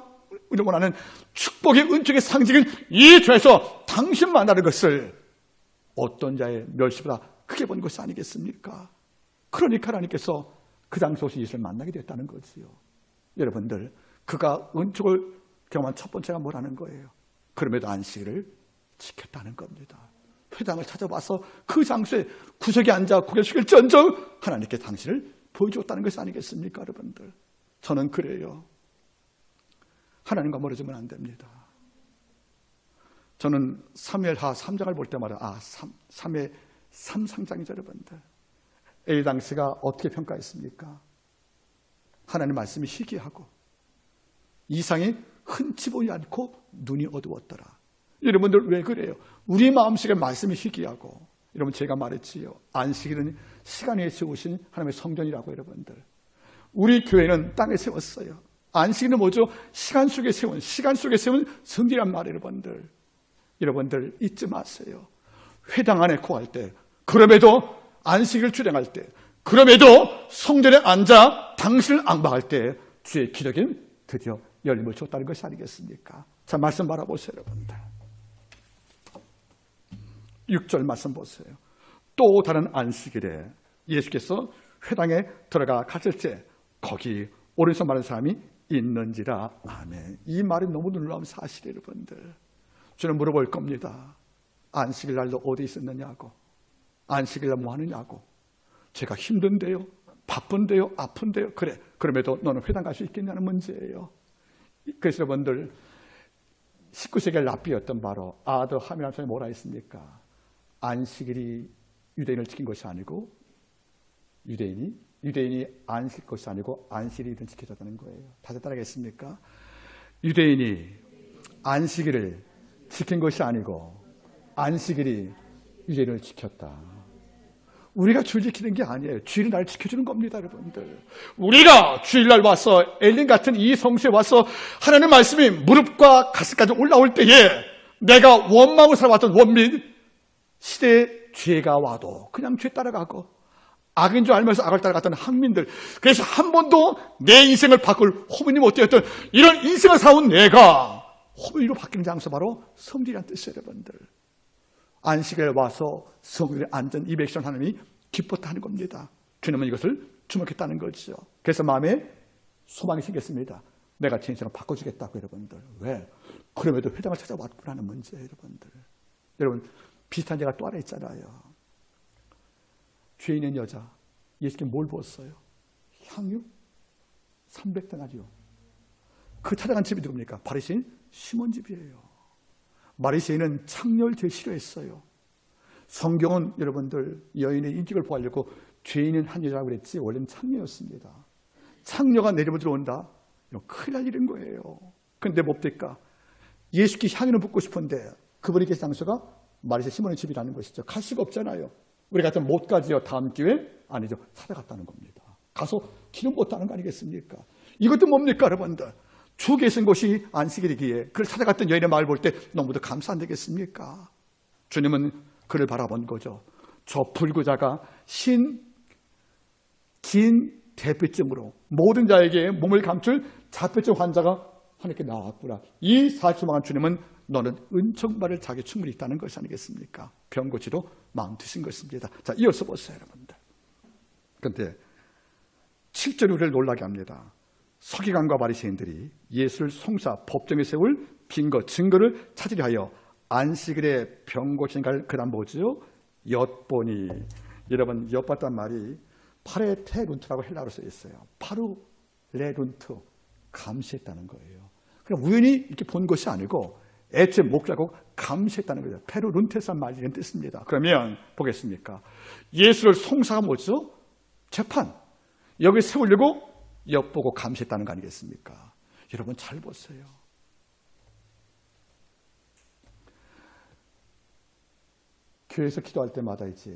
원하는 축복의 은총의 상징인 이 죄에서 당신 만나는 것을 어떤 자의 멸시보다 크게 본 것이 아니겠습니까? 그러니까 하나님께서 그 장소에서 예수를 만나게 됐다는 거지요. 여러분들, 그가 은총을 경험한 첫 번째가 뭐라는 거예요? 그럼에도 안식일을 지켰다는 겁니다. 회당을 찾아와서 그 장소에 구석에 앉아 고개 숙일지언정 하나님께 당신을 보여주었다는 것이 아니겠습니까, 여러분들? 저는 그래요. 하나님과 멀어지면 안 됩니다. 저는 사무엘하 3장을 볼 때마다 사무엘 3상장이죠, 여러분들. 엘리 당시가 어떻게 평가했습니까? 하나님 말씀이 희귀하고 이상이 흔치 보이지 않고 눈이 어두웠더라. 여러분들 왜 그래요? 우리 마음속에 말씀이 희귀하고, 여러분 제가 말했지요. 안식일은 시간 위에 세우신 하나님의 성전이라고. 여러분들, 우리 교회는 땅에 세웠어요. 안식일은 뭐죠? 시간 속에 세운 성전이란 말이에요. 여러분들 잊지 마세요. 회당 안에 거할 때, 그럼에도 안식일을 주량할 때, 그럼에도 성전에 앉아 당신을 앙망할 때 주의 기적인 드디어 열림을 줬다는 것이 아니겠습니까? 자, 말씀 바라보세요, 여러분들. 6절 말씀 보세요. 또 다른 안식일에 예수께서 회당에 들어가 갔을 때 거기 오른손 마른 사람이 있는지라. 아멘. 이 말이 너무 놀라운 사실이에요, 여러분들. 저는 물어볼 겁니다. 안식일 날도 어디 있었느냐고, 안식일 날 뭐 하느냐고. 제가 힘든데요, 바쁜데요, 아픈데요. 그래, 그럼에도 너는 회당 갈 수 있겠냐는 문제예요. 그래서 여러분들, 19세기 랍비였던 바로 아더 하미라는 사람이 뭐라 했습니까? 안식일이 유대인을 지킨 것이 아니고 유대인이 안식일 것이 아니고 안식일이 지켜졌다는 거예요. 다시 따라하겠습니까? 유대인이 안식일을 지킨 것이 아니고 안식일이 유대인을 지켰다. 우리가 주일 지키는 게 아니에요. 주일은 나를 지켜주는 겁니다, 여러분들. 우리가 주일날 와서 엘린 같은 이 성수에 와서 하나님의 말씀이 무릎과 가슴까지 올라올 때에 내가 원망을 살아왔던 원민, 시대의 죄가 와도 그냥 죄 따라가고 악인 줄 알면서 악을 따라갔던 항민들. 그래서 한 번도 내 인생을 바꿀 호미님 어때였던 이런 인생을 살아온 내가 호미로 바뀌는 장소 바로 성전이라는 뜻이에요, 여러분들. 안식일에 와서 성전에 앉은 200년 하나님이 기뻤다 하는 겁니다. 주님은 이것을 주목했다는 거죠. 그래서 마음에 소망이 생겼습니다. 내가 제 인생을 바꿔주겠다고, 여러분들. 왜? 그럼에도 회당을 찾아왔구나 하는 문제예요, 여러분들. 여러분, 비슷한 예가 또 하나 있잖아요. 죄 있는 여자, 예수께 뭘 부었어요? 향유? 300데나리오. 그 찾아간 집이 누굽니까? 바리새인 시몬 집이에요. 바리새인은 창녀를 제일 싫어했어요. 성경은 여러분들 여인의 인격을 보호하려고 죄 있는 한 여자라고 그랬지 원래는 창녀였습니다. 창녀가 내려보 들어온다? 큰일 날 일인 거예요. 그런데 뭡니까? 예수께 향유를 붓고 싶은데 그분이 계신 장소가 바리새인 시몬의 집이라는 것이죠. 갈 수가 없잖아요. 우리 같으면 못 가지요. 다음 기회에? 아니죠. 찾아갔다는 겁니다. 가서 기름 붓다는 거 아니겠습니까? 이것도 뭡니까, 여러분들? 주 계신 곳이 안식일이기에 그를 찾아갔던 여인의 말을 볼 때 너무도 감사 안 되겠습니까? 주님은 그를 바라본 거죠. 저 불구자가 긴 대피증으로 모든 자에게 몸을 감출 자폐증 환자가 하나님께 나왔구나. 이 사실을 망한 주님은 너는 은총받을 자기 충분히 있다는 것이 아니겠습니까? 병 고치도 마음 드신 것입니다. 자, 이어서 보세요, 여러분들. 그런데 7절이 우리를 놀라게 합니다. 서기관과 바리새인들이 예수를 송사 법정에 세울 증거를 찾으려 하여 안식일에 병 고치는 갈 그다음 뭐죠? 엿보니. 여러분, 엿봤단 말이 파레테룬트라고 헬라어로 써 있어요. 파루레룬트, 감시했다는 거예요. 그럼 우연히 이렇게 본 것이 아니고 애초에 목적하고 감시했다는 거죠. 페루룬테산 말이 이런 뜻입니다. 그러면 보겠습니까? 예수를 송사가 뭐죠? 재판. 여기 세우려고 엿보고 감시했다는 거 아니겠습니까? 여러분 잘 보세요. 교회에서 기도할 때마다 이제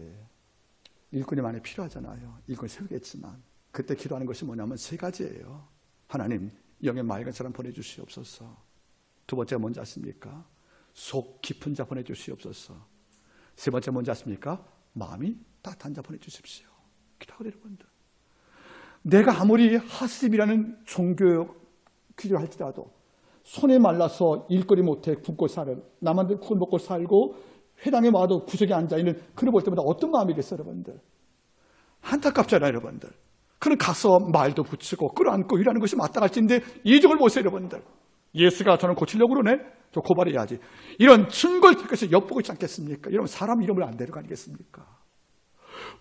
일꾼이 많이 필요하잖아요. 일꾼 세우겠지만 그때 기도하는 것이 뭐냐면 세 가지예요. 하나님, 영의 맑은 사람 보내주시옵소서. 두 번째가 뭔지 아십니까? 속 깊은 자 보내주시옵소서. 세 번째 뭔지 아십니까? 마음이 따뜻한 자 보내주십시오. 기도하고 여러분들. 내가 아무리 하스림이라는 종교 기도를 할지라도 손에 말라서 일거리 못해 굶고 사는 남한테 굴 먹고 살고 회당에 와도 구석에 앉아있는 그를 볼 때마다 어떤 마음이겠어요, 여러분들? 안타깝잖아요, 여러분들. 그는 가서 말도 붙이고 끌어안고 일하는 것이 마땅할진데 이중을 보세요, 여러분들. 예수가 저는 고치려고 그러네? 저 고발해야지. 이런 증거를 택해서 엿보고 있지 않겠습니까? 이러면 사람 이름을 안 데려가겠습니까?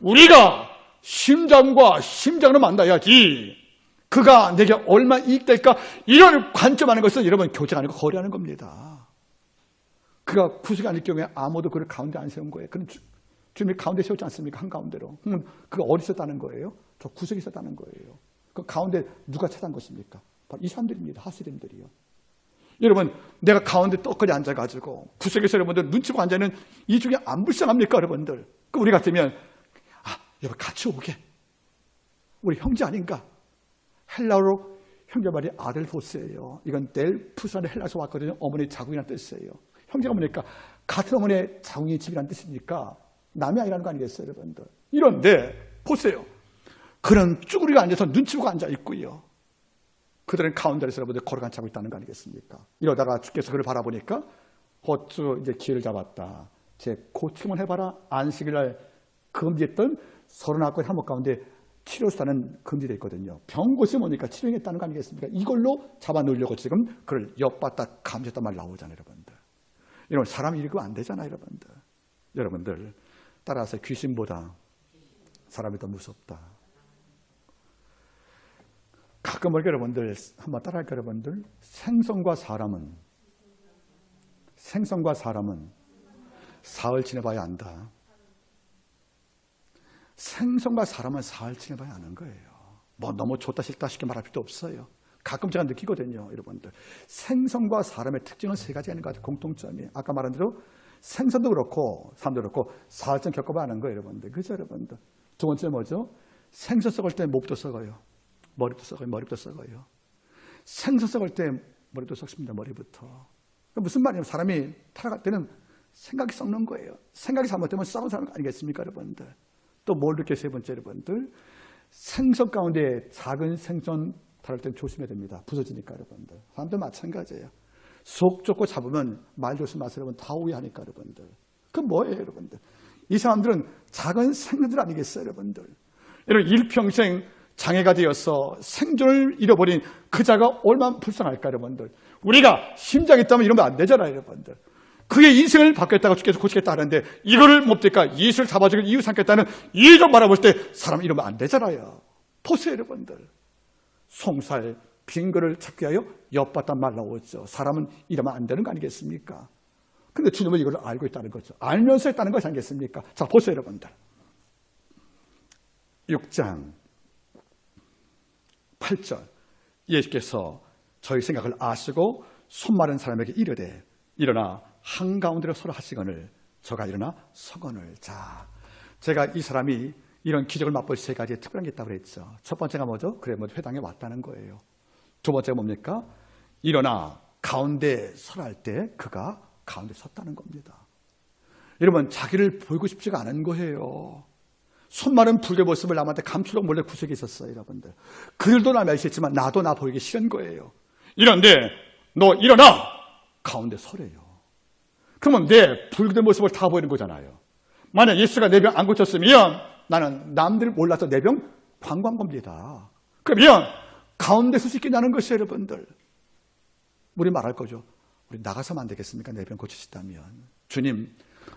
우리가 심장과 심장으로 만나야지. 그가 내게 얼마 이익될까? 이런 관점하는 것은 여러분 교제가 아니고 거래하는 겁니다. 그가 구석이 아닐 경우에 아무도 그를 가운데 안 세운 거예요. 그는 주님이 가운데 세우지 않습니까? 한가운데로. 그가 어디 있었다는 거예요? 저 구석에 있었다는 거예요. 그 가운데 누가 찾아온 것입니까? 바로 이 사람들입니다. 하스림들이요. 여러분, 내가 가운데 떡거리 앉아가지고 구석에서 여러분들 눈치 보고 앉아있는 이 중에 안 불쌍합니까, 여러분들? 그럼 우리 같으면 여러분 같이 오게. 우리 형제 아닌가? 헬라어로 형제 말이 아델포스예요. 이건 델푸스라는 헬라에서 왔거든요. 어머니 자궁이라는 뜻이에요. 형제가 뭐니까 같은 어머니의 자궁이 집이라는 뜻이니까 남이 아니라는 거 아니겠어요, 여러분들? 이런데 보세요. 그런 쭈구리가 앉아서 눈치 보고 앉아 있고요. 그들은 가운데에서 여러분들 걸어간 차고 있다는 거 아니겠습니까? 이러다가 주께서 그를 바라보니까 어쭈 이제 기회를 잡았다. 제 고침을 해봐라. 안식일날 금지했던 39가지 항목 가운데 치료수단은 금지되어 있거든요. 병 고치 뭐니까 치료했다는 거 아니겠습니까? 이걸로 잡아놓으려고 지금 그를 엿봤다 감시했단 말 나오잖아요, 여러분들. 이런 사람 일이고 안 되잖아요, 여러분들. 여러분들 따라서 귀신보다 사람이 더 무섭다. 가끔 우리 여러분들 한번 따라할까요, 여러분들? 생선과 사람은 사흘 지내봐야 안다. 생선과 사람은 사흘 지내봐야 아는 거예요. 뭐 너무 좋다 싫다 쉽게 말할 필요도 없어요. 가끔 제가 느끼거든요, 여러분들. 생선과 사람의 특징은 세 가지가 있는 것 같아요. 공통점이. 아까 말한 대로 생선도 그렇고 사람도 그렇고 사흘쯤 겪어봐야 아는 거예요, 여러분들. 그죠, 여러분들? 두 번째 뭐죠? 생선 썩을 때 목도 썩어요. 머리부터 썩어요. 생선 썩을 때 머리도 썩습니다, 머리부터. 무슨 말이냐면 사람이 타락할 때는 생각이 썩는 거예요. 생각이 잘못되면 썩은 사람 아니겠습니까, 여러분들? 또 뭘 느껴요? 세 번째 여러분들, 생선 가운데 작은 생선 다룰 땐 조심해야 됩니다. 부서지니까 여러분들. 사람도 마찬가지예요. 속 좁고 잡으면 말 조심하세요 여러분. 다 오해하니까 여러분들. 그 뭐예요 여러분들? 이 사람들은 작은 생선들 아니겠어요 여러분들? 여러분 일평생 장애가 되어서 생존을 잃어버린 그 자가 얼마나 불쌍할까 여러분들. 우리가 심장이 있다면 이러면 안 되잖아요 여러분들. 그의 인생을 바뀌었다가 주께서 고치겠다 하는데 이거를 못 될까? 이웃을 잡아주고 이웃 삼겠다는 이 좀 바라볼 때 사람 이러면 안 되잖아요. 보세요 여러분들. 송살 빙글을 찾기 위하여 엿바다 말 나오죠. 사람은 이러면 안 되는 거 아니겠습니까? 그런데 주님은 이걸 알고 있다는 거죠. 알면서 했다는 것이 아니겠습니까? 자 보세요 여러분들. 6장 8절 예수께서 저희 생각을 아시고 손 마른 사람에게 이르되 일어나 한가운데로 서로 하시거늘 저가 일어나 서거늘. 자, 제가 이 사람이 이런 기적을 맛볼 세 가지의 특별한 게 있다고 그랬죠. 첫 번째가 뭐죠? 그래 뭐 회당에 왔다는 거예요. 두 번째가 뭡니까? 일어나 가운데 서라 할 때 그가 가운데 섰다는 겁니다. 여러분 자기를 보이고 싶지가 않은 거예요. 손 마른 불교 모습을 남한테 감추려고 몰래 구석에 있었어요 여러분들. 그들도 나 멸시했지만 나도 나 보이기 싫은 거예요. 이런데 너 일어나 가운데 서래요. 그러면 내 불교된 모습을 다 보이는 거잖아요. 만약 예수가 내 병 안 고쳤으면 나는 남들 몰라서 내 병 관광 겁니다. 그러면 가운데 설 수 있겠냐는 것이에요 여러분들. 우리 말할 거죠. 우리 나가서만 안 되겠습니까? 내 병 고치시다면. 주님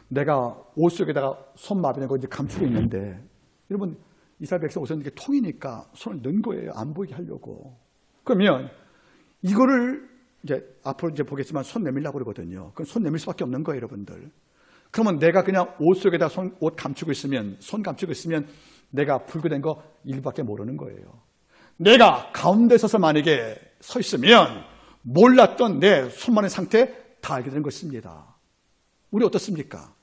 내가 옷 속에다가 손 마비는 거 이제 감추고 있는데 여러분 이스라엘 백성 옷은 이게 통이니까 손을 넣은 거예요. 안 보이게 하려고. 그러면 이거를 이제 앞으로 이제 보겠지만 손 내밀라고 그러거든요. 그럼 손 내밀 수밖에 없는 거예요, 여러분들. 그러면 내가 그냥 옷 속에다 옷 감추고 있으면, 손 감추고 있으면 내가 불교된 거 일밖에 모르는 거예요. 내가 가운데 서서 만약에 서 있으면 몰랐던 내 손만의 상태 다 알게 되는 것입니다. 우리 어떻습니까?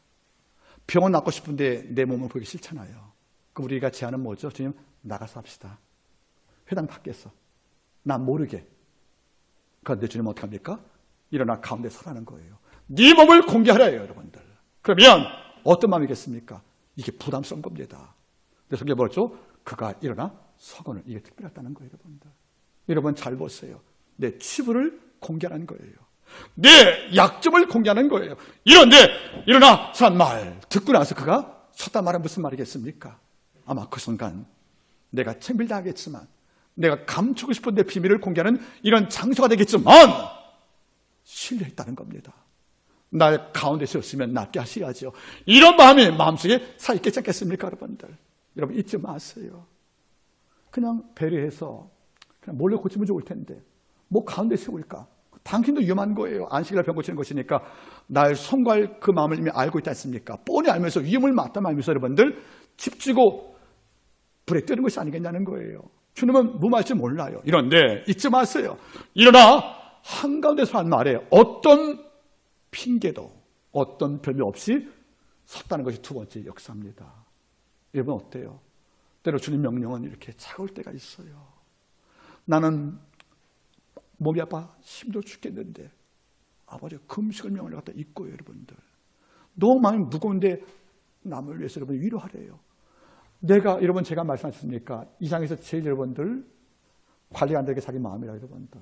병원 낫고 싶은데 내 몸을 보기 싫잖아요. 그럼 우리가 제안은 뭐죠? 주님 나가서 합시다. 회당 밖에서. 나 모르게. 그런데 주님은 어떻게 합니까? 일어나 가운데 서라는 거예요. 네 몸을 공개하라요 여러분들. 그러면 어떤 마음이겠습니까? 이게 부담스러운 겁니다. 근데 성경에 뭐죠? 그가 일어나 서거늘. 이게 특별하다는 거예요 여러분들. 여러분 잘 보세요. 내 치부를 공개하는 거예요. 내 약점을 공개하는 거예요. 이런데 일어나 서란 말 듣고 나서 그가 섰단 말은 무슨 말이겠습니까? 아마 그 순간 내가 창빌당하겠지만 내가 감추고 싶은 내 비밀을 공개하는 이런 장소가 되겠지만 신뢰했다는 겁니다. 날 가운데 서있으면 낫게 하셔야죠. 이런 마음이 마음속에 살아있겠지 않겠습니까 여러분들? 여러분 잊지 마세요. 그냥 배려해서 그냥 몰래 고치면 좋을 텐데 뭐 가운데 세울까? 당신도 위험한 거예요. 안식일날 병 고치는 것이니까 날 송구할 그 마음을 이미 알고 있지 않습니까? 뻔히 알면서 위험을 맞다면 알면서 여러분들 집지고 불에 뜨는 것이 아니겠냐는 거예요. 주님은 무마할지 몰라요. 이런데 잊지 마세요. 일어나 한가운데서 한 말에 어떤 핑계도 어떤 별명 없이 섰다는 것이 두 번째 역사입니다. 여러분 어때요? 때로 주님 명령은 이렇게 차가울 때가 있어요. 나는 몸이 아파 힘들어 죽겠는데 아버지가 금식을 명을 갖다 잊고요 여러분들. 너무 마음이 무거운데 남을 위해서 여러분 위로하래요. 내가 여러분 제가 말씀하셨습니까? 이 장에서 제일 여러분들 관리 안 되게 자기 마음이라 여러분들.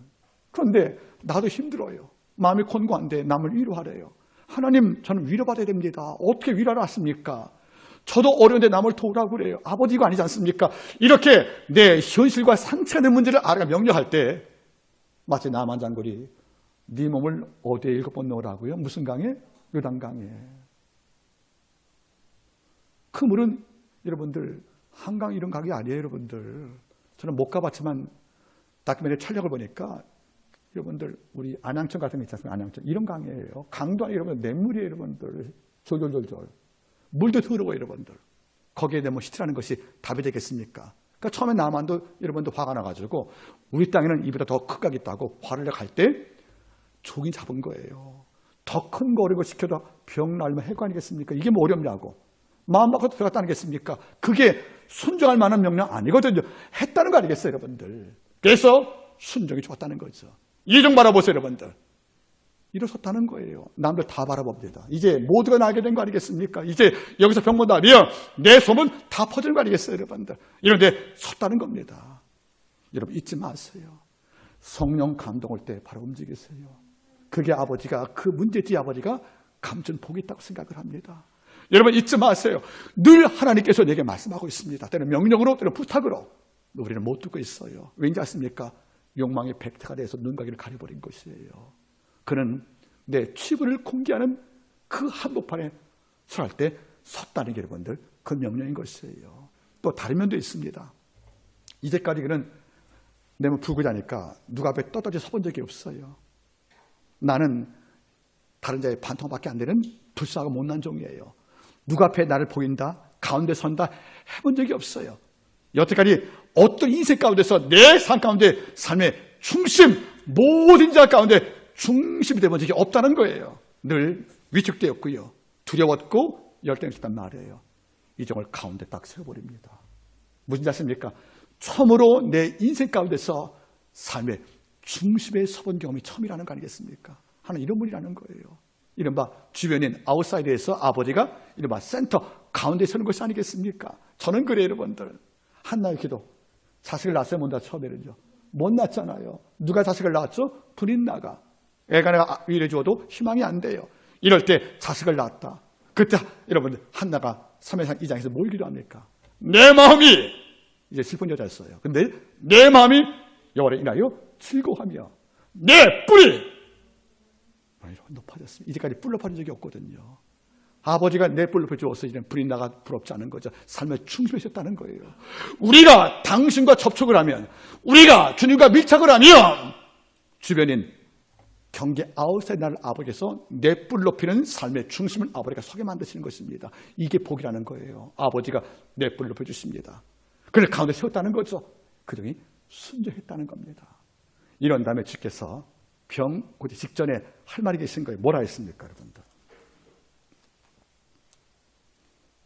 그런데 나도 힘들어요. 마음이 곤고한데 남을 위로하래요. 하나님 저는 위로받아야 됩니다. 어떻게 위로하러 왔습니까? 저도 어려운데 남을 도우라고 그래요. 아버지가 아니지 않습니까? 이렇게 내 현실과 상처된 문제를 알아가 명령할 때 마치 나만 장군이 네 몸을 어디에 7번 넣으라고요? 무슨 강에? 요단강에. 그 물은 여러분들 한강 이런 강이 아니에요 여러분들. 저는 못 가봤지만 다큐멘터리 촬영을 보니까 여러분들 우리 안양천 같은 거 있지 않습니까? 안양천 이런 강이에요. 강도 아니에요 여러분들. 냇물이에요 여러분들. 졸졸졸졸. 물도 더러워요 여러분들. 거기에 내 뭐 시트라는 것이 답이 되겠습니까? 그러니까 처음에 남한도 여러분들 화가 나가지고 우리 땅에는 이보다 더 큰 강이 있다고 화를 내고 갈 때 종이 잡은 거예요. 더 큰 거 어려운 거 시켜도 병 날면 해고 아니겠습니까? 이게 뭐 어렵냐고. 마음 바꿔 들어갔다는 겠습니까? 그게 순종할 만한 명령 아니거든요. 했다는 거 아니겠어요 여러분들. 그래서 순종이 좋았다는 거죠. 이 좀 바라보세요 여러분들. 일어섰다는 거예요. 남들 다 바라봅니다. 이제 모두가 나게 된 거 아니겠습니까? 이제 여기서 병문 나면 내 소문 다 퍼지는 거 아니겠어요, 여러분들? 이런데 섰다는 겁니다. 여러분 잊지 마세요. 성령 감동 올 때 바로 움직이세요. 그게 아버지가, 그 문제지 아버지가 감춘 복이 있다고 생각을 합니다. 여러분 잊지 마세요. 늘 하나님께서 내게 말씀하고 있습니다. 때는 명령으로, 때는 부탁으로. 우리는 못 듣고 있어요. 왠지 아십니까? 욕망의 백태가 돼서 눈가기를 가려버린 것이에요. 그는 내 취부를 공개하는 그 한복판에 설할 때 섰다는 게 여러분들 그 명령인 것이에요. 또 다른 면도 있습니다. 이제까지 그는 내 몸 불고 자니까 누가 앞에 떳떳이 서본 적이 없어요. 나는 다른 자의 반통밖에 안 되는 불쌍하고 못난 종이에요. 누가 앞에 나를 보인다, 가운데 선다 해본 적이 없어요. 여태까지 어떤 인생 가운데서 내 삶 가운데 삶의 중심, 모든 자 가운데 중심이 되본 적이 없다는 거예요. 늘 위축되었고요. 두려웠고 열등했단 말이에요. 이 종을 가운데 딱 세워버립니다. 무슨 자십니까? 처음으로 내 인생 가운데서 삶의 중심에 서본 경험이 처음이라는 거 아니겠습니까? 하나님 이런 분이라는 거예요. 이른바 주변인 아웃사이드에서 아버지가 이른바 센터 가운데 서는 것이 아니겠습니까? 저는 그래요, 여러분들. 한나의 기도. 자식을 낳았어요, 못 낳았죠? 처음에는요. 못 낳았잖아요. 누가 자식을 낳았죠? 불인 나가. 애가 내가 위를 주어도 희망이 안 돼요. 이럴 때 자식을 낳았다. 그때 여러분들 한나가 3회상 2장에서 뭘 기도합니까? 내 마음이 이제 슬픈 여자였어요. 근데 내 마음이 여호와를 인하여 즐거워하며 내 뿔이 높아졌습니다. 이제까지 뿔 높아진 적이 없거든요. 아버지가 내 뿔 높여주어서 이제 불이 나가 부럽지 않은 거죠. 삶에 충실하셨다는 거예요. 우리가 당신과 접촉을 하면, 우리가 주님과 밀착을 하면 주변인 경계 아웃사이드 나를 아버지께서 내 뿔 높이는 삶의 중심을 아버지가 서게 만드시는 것입니다. 이게 복이라는 거예요. 아버지가 내 뿔 높여주십니다. 그를 가운데 세웠다는 거죠. 그들이 순종했다는 겁니다. 이런 다음에 주께서 병 고치 직전에 할 말이 계신 거예요. 뭐라 했습니까, 여러분들?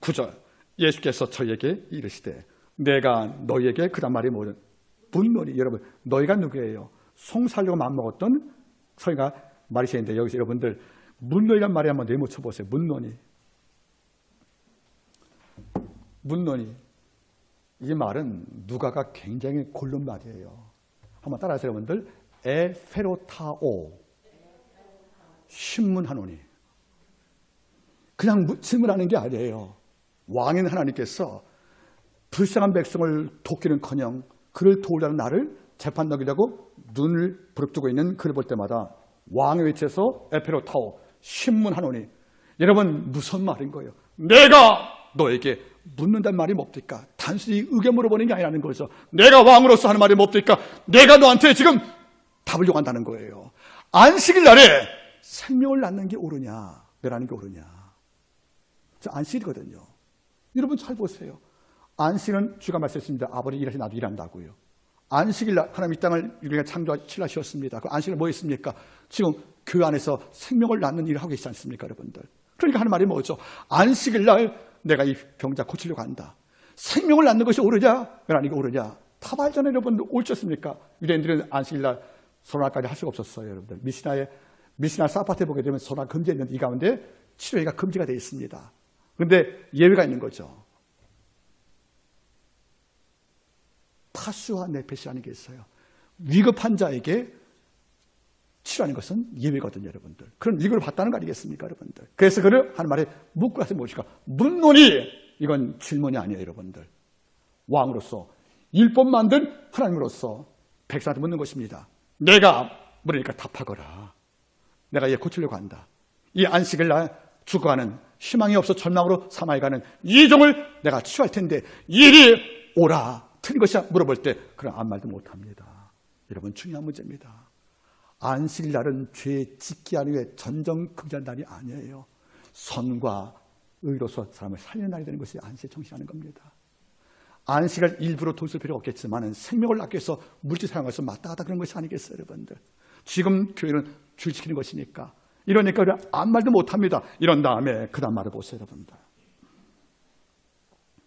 9절 예수께서 저에게 이르시되 내가 너희에게 그다음 말이 뭐든 분노니 여러분 너희가 누구예요? 송 살려고 마음먹었던 저희가 말이시는데 여기서 여러분들 문노이란 말에 한번 내묻혀 보세요. 문노니 이 말은 누가가 굉장히 고른 말이에요. 한번 따라하세요, 여러분들. 에페로타오 신문하노니 그냥 질문하는 게 아니에요. 왕인 하나님께서 불쌍한 백성을 돕기는커녕 그를 도우려는 나를 재판 넘기려고 눈을 부릅뜨고 있는 그를 볼 때마다 왕의 위치에서 에페로타오 신문하노니 여러분 무슨 말인 거예요? 내가 너에게 묻는다는 말이 뭡니까? 단순히 의견 물어보는 게 아니라는 거죠. 내가 왕으로서 하는 말이 뭡니까? 내가 너한테 지금 답을 요구한다는 거예요. 안식일 날에 생명을 낳는 게 옳으냐, 멸하는 게 옳으냐. 저 안식일이거든요. 여러분 잘 보세요. 안식은 주가 말씀했습니다. 아버지 일하시 나도 일한다고요. 안식일 날 하나님 이 땅을 우리가 창조하셨습니다. 그 안식일 뭐 있습니까? 지금 교회 안에서 생명을 낳는 일을 하고 계시지 않습니까, 여러분들? 그러니까 하는 말이 뭐죠? 안식일 날 내가 이 병자 고치려고 한다. 생명을 낳는 것이 옳으냐, 멸하는 게 옳으냐. 다 말잖아요, 여러분들. 옳지 않습니까? 유대인들은 안식일 날 소나까지 할 수가 없었어요, 여러분들. 미시나 사파트에 보게 되면 소나 금지했는데 이 가운데 치료가 금지가 되어 있습니다. 그런데 예외가 있는 거죠. 파수와 네페시라는 게 있어요. 위급한 자에게 치료하는 것은 예외거든요, 여러분들. 그런 위급을 봤다는 거 아니겠습니까, 여러분들? 그래서 그를 하는 말에 묻고 나서 무엇일까? 묻노니 이건 질문이 아니에요, 여러분들. 왕으로서 율법 만든 하나님으로서 백성한테 묻는 것입니다. 내가 물으니까 답하거라. 내가 얘 고치려고 한다. 이 안식일 날 죽어가는 희망이 없어 절망으로 사망해가는 이 종을 내가 치유할 텐데 일이 오라. 틀린 것이야 물어볼 때 그런 아무 말도 못합니다. 여러분 중요한 문제입니다. 안식일 날은 죄 짓기 하기 위해 전정긍지하는 날이 아니에요. 선과 의로서 사람을 살리는 날이 되는 것이 안식의 정신이라는 겁니다. 안식을 일부러 돈 쓸 필요가 없겠지만 생명을 낳기 위해서 물질 사용해서 마땅 하다 그런 것이 아니겠어요, 여러분들. 지금 교회는 줄 지키는 것이니까. 이러니까 우리가 아무 말도 못합니다. 이런 다음에 그 다음 말을 보세요, 여러분들.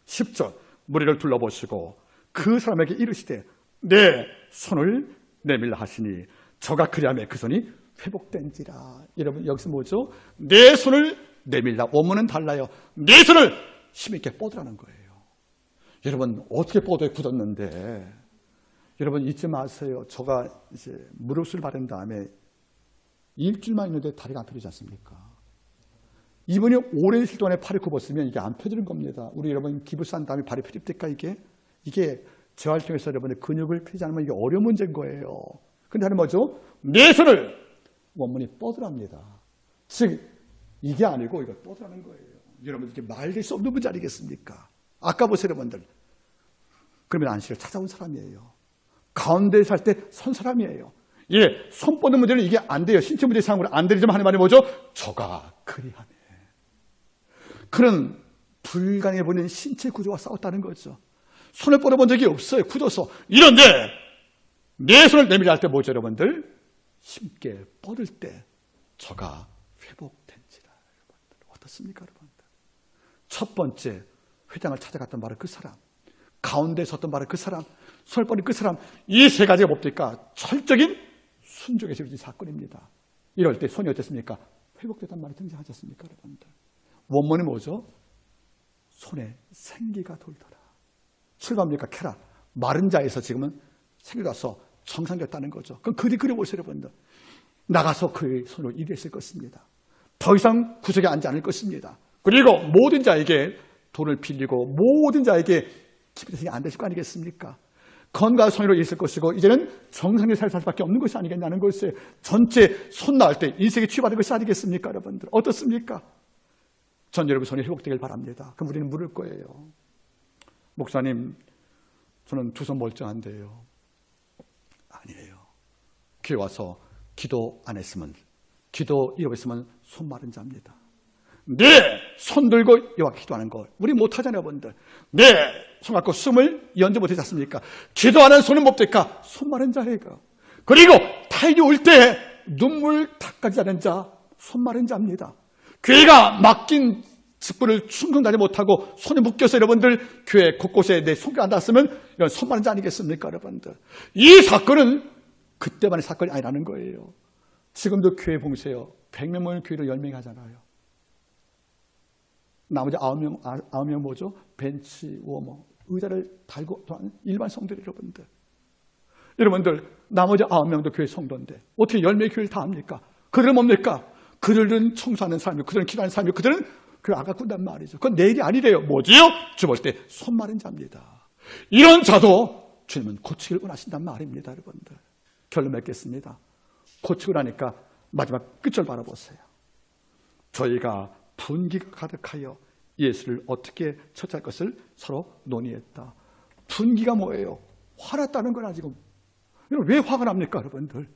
10절 무리를 둘러보시고 그 사람에게 이르시되 내 손을 내밀라 하시니 저가 그리하매 그 손이 회복된지라. 여러분 여기서 뭐죠? 내 손을 내밀라. 원문은 달라요. 내 손을 힘있게 뻗으라는 거예요. 여러분 어떻게 뻗어야 굳었는데, 여러분 잊지 마세요. 제가 이제 무릎을 바른 다음에 일주일만 있는데 다리가 안 펴지지 않습니까? 이분이 오랜 시간 동안에 팔이 굽었으면 이게 안 펴지는 겁니다. 우리 여러분 기부스 한 다음에 발이 펴집니까? 이게 재활동에서 여러분의 근육을 펴지 않으면 이게 어려운 문제인 거예요. 근데 하는 뭐죠? 내 손을 원문이 뻗으랍니다. 즉 이게 아니고 이거 뻗으라는 거예요. 여러분 이렇게 말될 수 없는 문제 아니겠습니까? 아까 보세요 여러분들. 그러면 안식을 찾아온 사람이에요. 가운데 살 때 선 사람이에요. 예, 손 뻗는 문제는 이게 안 돼요. 신체 문제 상으로 안 되지만 하는 말이 뭐죠? 저가 그리하네. 그런 불가능해 보이는 신체 구조와 싸웠다는 거죠. 손을 뻗어본 적이 없어요. 굳어서. 이런데 내 손을 내밀어 할 때 뭐죠 여러분들? 힘께 뻗을 때 저가 회복된지라. 여러분들 어떻습니까 여러분들? 첫 번째 회장을 찾아갔던 바로 그 사람, 가운데 섰던 바로 그 사람, 손을 뻗는 그 사람, 이 세 가지가 뭡니까? 철적인 순종의 세워진 사건입니다. 이럴 때 손이 어땠습니까? 회복됐단 말이 등장하지 않습니까 여러분들? 원문이 뭐죠? 손에 생기가 돌더라. 실감합니까? 캐라. 마른 자에서 지금은 생기가 와서 정상이었다는 거죠. 그럼 그려보세요 여러분들. 나가서 그의 손으로 일했을 것입니다. 더 이상 구석에 앉지 않을 것입니다. 그리고 모든 자에게 돈을 빌리고 모든 자에게 기부대상이 안 되실 거 아니겠습니까? 건강한 손으로 있을 것이고 이제는 정상적인 삶을 살 수밖에 없는 것이 아니겠냐는 것을 전체 손 나올 때 인생이 취받은 것이 아니겠습니까 여러분들? 어떻습니까? 전 여러분 손이 회복되길 바랍니다. 그럼 우리는 물을 거예요. 목사님 저는 두 손 멀쩡한데요. 아니에요. 교회 와서 기도 안 했으면, 기도 잃어버렸으면 손 마른 자입니다. 손 들고 여호와 기도하는 거 우리 못하잖아요 여러분들. 손 갖고 숨을 연주 못하지 않습니까? 기도하는 손은 뭡니까? 손 마른 자예요. 그리고 타인이 올 때 눈물 닦아지 않은 자, 손 마른 자입니다. 교회가 맡긴 직분을 충분하지 못하고 손에 묶여서 여러분들 교회 곳곳에 내 손가 안 닿았으면 이건 손 마른 자 아니겠습니까 여러분들? 이 사건은 그때만의 사건이 아니라는 거예요. 지금도 교회 보세요. 100명 모이는 교회로 10명이 하잖아요. 나머지 9명 뭐죠? 벤치, 워머, 의자를 달고 하는 일반 성도들 여러분들. 여러분들 나머지 9명도 교회 성도인데 어떻게 10명의 교회를 다 합니까? 그들은 뭡니까? 그들은 청소하는 사람이고 그들은 기도하는 사람이고 그들은 교회 아까 군단 말이죠. 그건 내일이 아니래요. 뭐지요? 주 볼 때 손 마른 자입니다. 이런 자도 주님은 고치기를 원하신단 말입니다. 여러분들. 결론 맺겠습니다. 고치고 나니까 마지막 끝을 바라보세요. 저희가 분기가 가득하여 예수를 어떻게 처치할 것을 서로 논의했다. 분기가 뭐예요? 화났다는 거나 지금. 왜 화가 납니까 여러분들?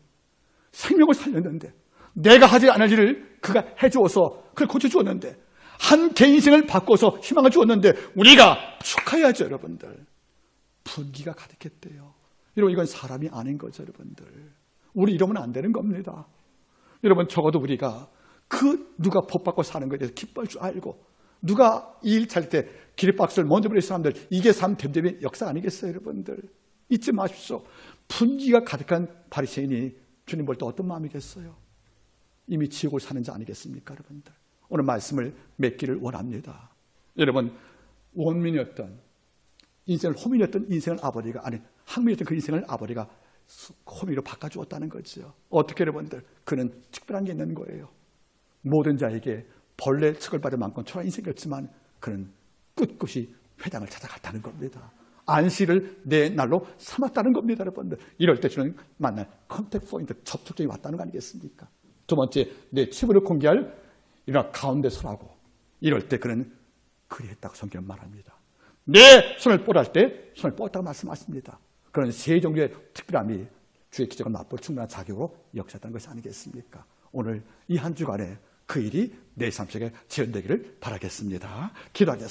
생명을 살렸는데 내가 하지 않을 일을 그가 해주어서 그걸 고쳐주었는데 한 개인 인생을 바꿔서 희망을 주었는데 우리가 축하해야죠 여러분들. 분기가 가득했대요. 여러분 이건 사람이 아닌 거죠 여러분들. 우리 이러면 안 되는 겁니다. 여러분 적어도 우리가 누가 복 받고 사는 것에 대해서 기뻐할 줄 알고 누가 이 일 찰 때 기립박수를 먼저 부릴 사람들, 이게 삶 됨됨의 역사 아니겠어요 여러분들? 잊지 마십시오. 분기가 가득한 바리새인이 주님 볼 때 어떤 마음이겠어요? 이미 지옥을 사는 자 아니겠습니까 여러분들? 오늘 말씀을 맺기를 원합니다. 여러분 원민이었던 인생을 호민이었던 인생을 아버지가 아니 학민이었던 그 인생을 아버지가 호민으로 바꿔주었다는 거죠. 어떻게 여러분들? 그는 특별한 게 있는 거예요. 모든 자에게 벌레 척을 받을 만큼 초라한 인생이었지만 그는 꿋꿋이 회당을 찾아갔다는 겁니다. 안식을 내 날로 삼았다는 겁니다 여러분들. 이럴 때 주는 만날 컨택 포인트, 접촉점이 왔다는 거 아니겠습니까? 두 번째, 내 치부를 공개할 일어나 가운데 서라고. 이럴 때 그는 그리했다고 성경은 말합니다. 내 손을 뻗을 때 손을 뻗었다고 말씀하십니다. 그런 세 종류의 특별함이 주의 기적을 맛볼 충분한 자격으로 역사했다는 것이 아니겠습니까? 오늘 이 한 주간에 그 일이 내 삶 속에 재현되기를 바라겠습니다. 기도하겠습니다.